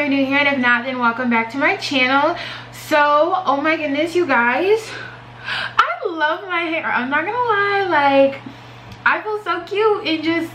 you're new here, and if not, then welcome back to my channel. So, oh my goodness, you guys, I love my hair. I'm not gonna lie, like, I feel so cute and just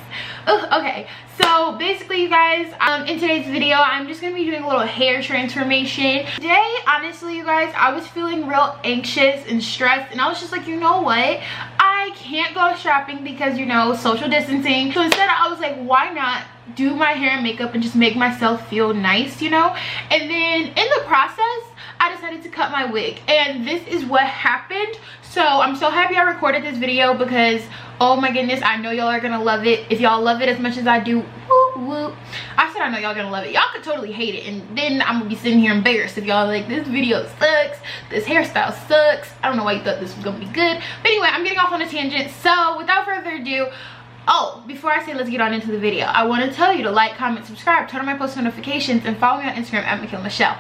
okay. So basically, you guys, in today's video, I'm just gonna be doing a little hair transformation today. Honestly, you guys, I was feeling real anxious and stressed, and I was just like, you know what, I can't go shopping because, you know, social distancing. So instead, I was like, why not do my hair and makeup and just make myself feel nice, you know? And then in the process, I decided to cut my wig, and this is what happened. So I'm so happy I recorded this video because, oh my goodness, I know y'all are gonna love it. If y'all love it as much as I do, whoop, whoop. I said I know y'all gonna love it. Y'all could totally hate it, and then I'm gonna be sitting here embarrassed if y'all like, this video sucks, this hairstyle sucks. I don't know why you thought this was gonna be good. But anyway, I'm getting off on a tangent. So without further ado, oh, before I say let's get on into the video, I want to tell you to like, comment, subscribe, turn on my post notifications, and follow me on Instagram at MaShelle.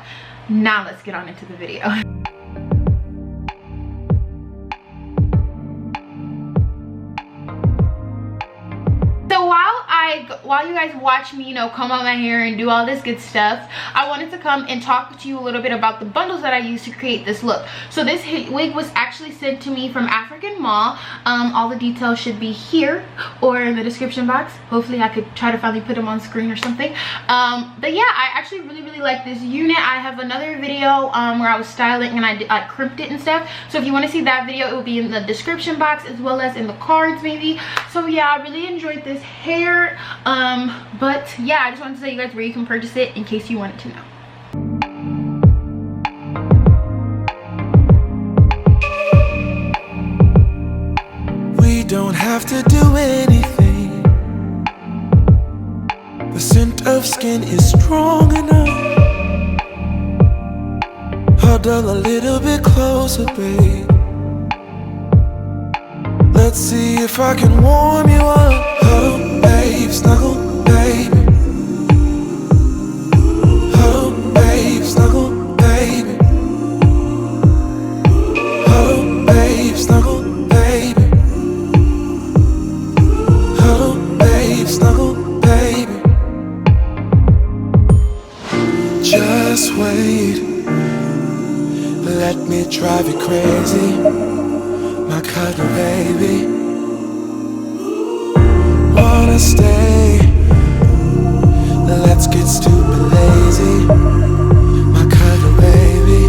Now let's get on into the video. While you guys watch me, you know, comb out my hair and do all this good stuff, I wanted to come and talk to you a little bit about the bundles that I used to create this look. So this wig was actually sent to me from African Mall. All the details should be here or in the description box. Hopefully I could try to finally put them on screen or something. But yeah, I actually really like this unit. I have another video where I was styling and I crimped it and stuff. So if you want to see that video, it will be in the description box as well as in the cards maybe. So yeah, I really enjoyed this hair. But yeah, I just wanted to tell you guys where you can purchase it in case you wanted to know. We don't have to do anything. The scent of skin is strong enough. Huddle a little bit closer, babe. Let's see if I can warm you up. Huddle, babe, snuggle, baby. Huddle, babe, snuggle, baby. Huddle, babe, snuggle, baby. Huddle, babe, snuggle, baby. Just wait, let me drive you crazy. Makayla, baby, wanna stay? Let's get stupid lazy. Makayla, baby,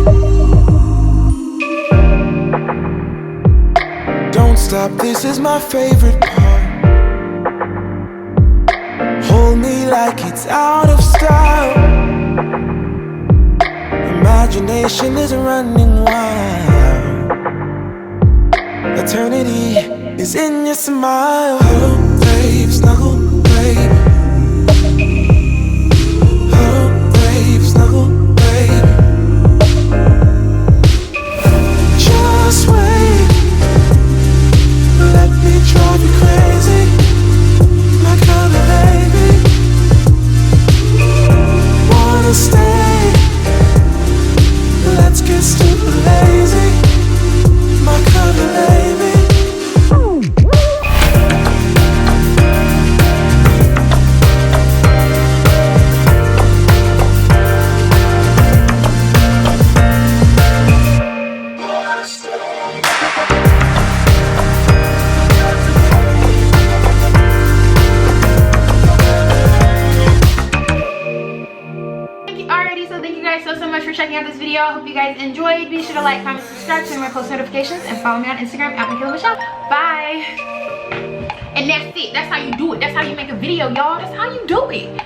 don't stop, this is my favorite part. Hold me like it's out of style. Imagination is running wild. Eternity is in your smile. Huddle, babe, snuggle, baby. Huddle, babe, snuggle, baby. Just wait, let me drive you crazy. My kind of baby, wanna stay? Let's get stupid lazy. My kind of baby. Thank you guys so much for checking out this video. I hope you guys enjoyed. Be sure to like, comment, subscribe, turn on my post notifications, and follow me on Instagram at MaShelle. Bye. And that's it. That's how you do it. That's how you make a video, y'all. That's how you do it.